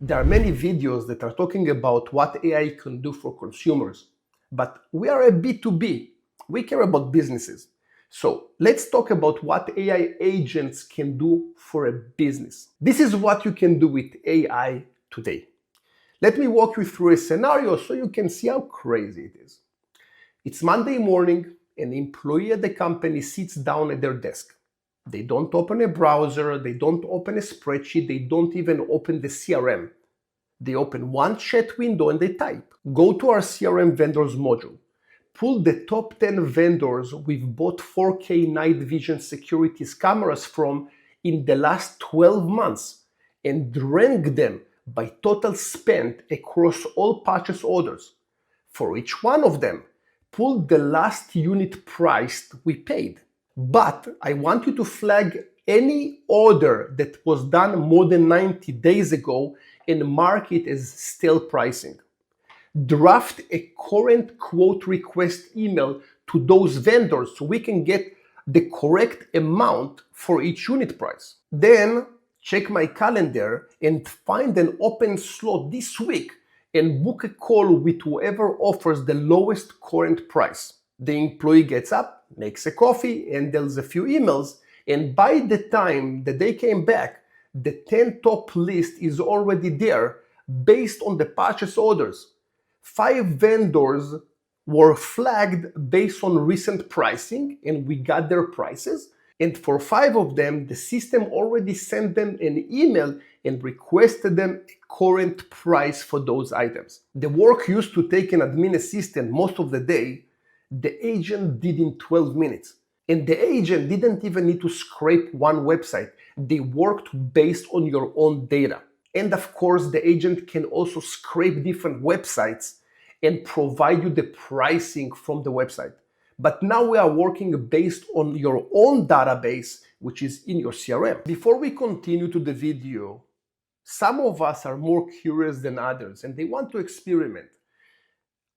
There are many videos that are talking about what AI can do for consumers, but we are a B2B. We care about businesses. So let's talk about what AI agents can do for a business. This is what you can do with AI today. Let me walk you through a scenario so you can see how crazy it is. It's Monday morning. An employee at the company sits down at their desk. They don't open a browser, they don't open a spreadsheet, they don't even open the CRM. They open one chat window and they type. Go to our CRM vendors module. Pull the top 10 vendors we've bought 4K night vision securities cameras from in the last 12 months and rank them by total spent across all purchase orders. For each one of them, pull the last unit price we paid. But I want you to flag any order that was done more than 90 days ago and mark it as stale pricing. Draft a current quote request email to those vendors so we can get the correct amount for each unit price. Then check my calendar and find an open slot this week and book a call with whoever offers the lowest current price. The employee gets up, makes a coffee, and handles a few emails, and by the time that they came back, the 10 top list is already there based on the purchase orders. 5 vendors were flagged based on recent pricing, and we got their prices. And for 5 of them, the system already sent them an email and requested them a current price for those items. The work used to take an admin assistant most of the day. The agent did in 12 minutes. And the agent didn't even need to scrape one website. They worked based on your own data. And of course, the agent can also scrape different websites and provide you the pricing from the website. But now we are working based on your own database, which is in your CRM. Before we continue to the video, some of us are more curious than others and they want to experiment.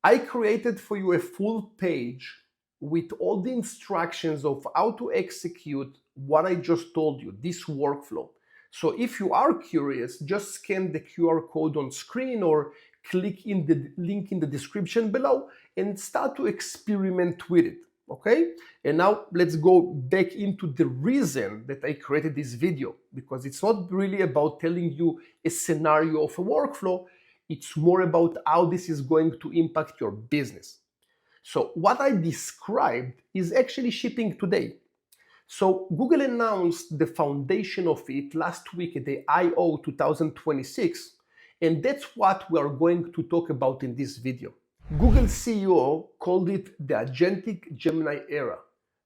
I created for you a full page with all the instructions of how to execute what I just told you, this workflow. So if you are curious, just scan the QR code on screen or click in the link in the description below and start to experiment with it, okay? And now let's go back into the reason that I created this video, because it's not really about telling you a scenario of a workflow, it's more about how this is going to impact your business. So what I described is actually shipping today. So Google announced the foundation of it last week at the I/O 2026, and that's what we are going to talk about in this video. Google CEO called it the agentic Gemini era.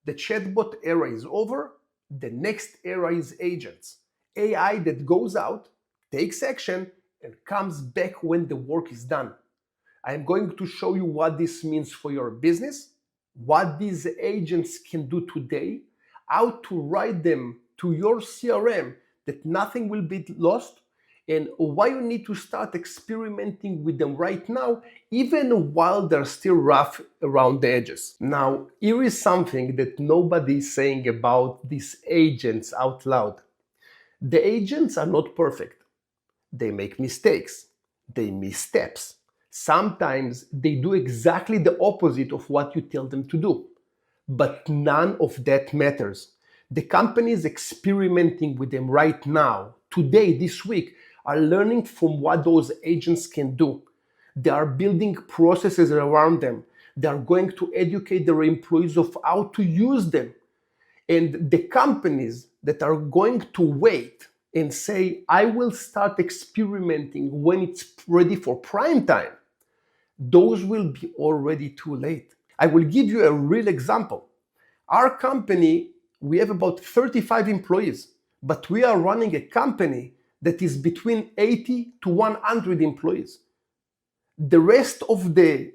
The chatbot era is over. The next era is agents. AI that goes out, takes action, and comes back when the work is done. I'm going to show you what this means for your business, what these agents can do today, how to write them to your CRM that nothing will be lost, and why you need to start experimenting with them right now, even while they're still rough around the edges. Now, here is something that nobody is saying about these agents out loud. The agents are not perfect. They make mistakes. They miss steps. Sometimes they do exactly the opposite of what you tell them to do. But none of that matters. The companies experimenting with them right now, today, this week, are learning from what those agents can do. They are building processes around them. They are going to educate their employees of how to use them. And the companies that are going to wait and say, I will start experimenting when it's ready for prime time, those will be already too late. I will give you a real example. Our company, we have about 35 employees, but we are running a company that is between 80 to 100 employees. The rest of the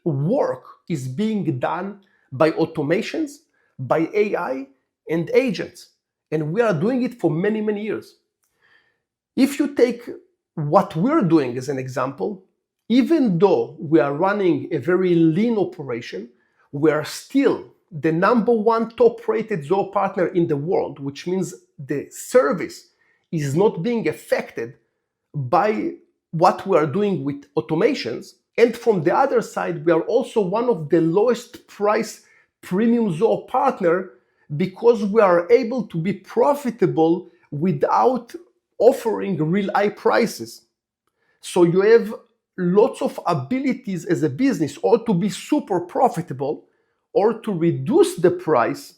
work is being done by automations, by AI and agents. And we are doing it for many, many years. If you take what we're doing as an example, even though we are running a very lean operation, we are still the #1 top-rated Zoho partner in the world, which means the service is not being affected by what we are doing with automations. And from the other side, we are also one of the lowest price premium Zoho partner because we are able to be profitable without offering real high prices. So you have lots of abilities as a business, or to be super profitable, or to reduce the price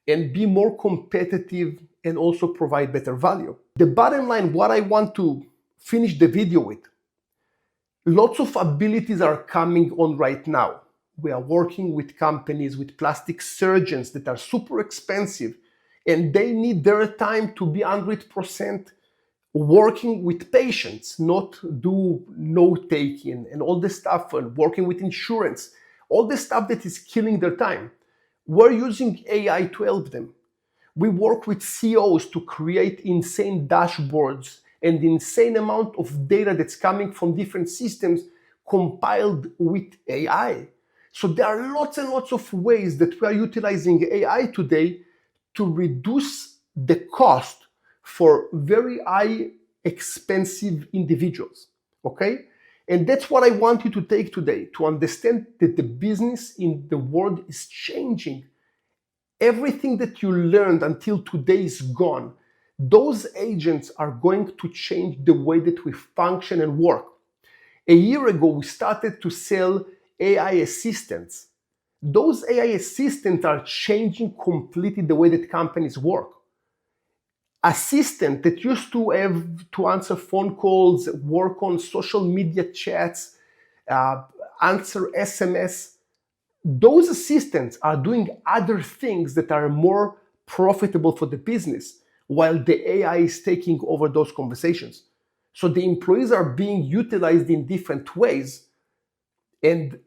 and be more competitive and also provide better value. The bottom line, what I want to finish the video with, lots of abilities are coming on right now. We are working with companies, with plastic surgeons that are super expensive, and they need their time to be 100% working with patients, not do note-taking and all this stuff, and working with insurance, all the stuff that is killing their time. We're using AI to help them. We work with CEOs to create insane dashboards and insane amount of data that's coming from different systems compiled with AI. So there are lots and lots of ways that we are utilizing AI today to reduce the cost for very high expensive individuals, okay? And that's what I want you to take today, to understand that the business in the world is changing. Everything that you learned until today is gone. Those agents are going to change the way that we function and work. A year ago, we started to sell AI assistants. Those AI assistants are changing completely the way that companies work. Assistant that used to have to answer phone calls, work on social media chats, answer SMS, those assistants are doing other things that are more profitable for the business, while the AI is taking over those conversations. So the employees are being utilized in different ways, and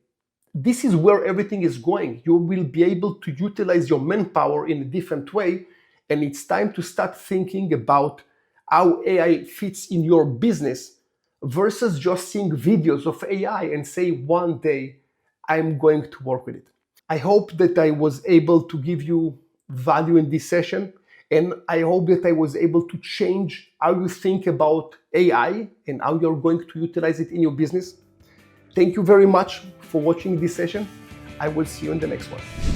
this is where everything is going. You will be able to utilize your manpower in a different way, and it's time to start thinking about how AI fits in your business versus just seeing videos of AI and say, one day I'm going to work with it. I hope that I was able to give you value in this session, and I hope that I was able to change how you think about AI and how you're going to utilize it in your business. Thank you very much for watching this session. I will see you in the next one.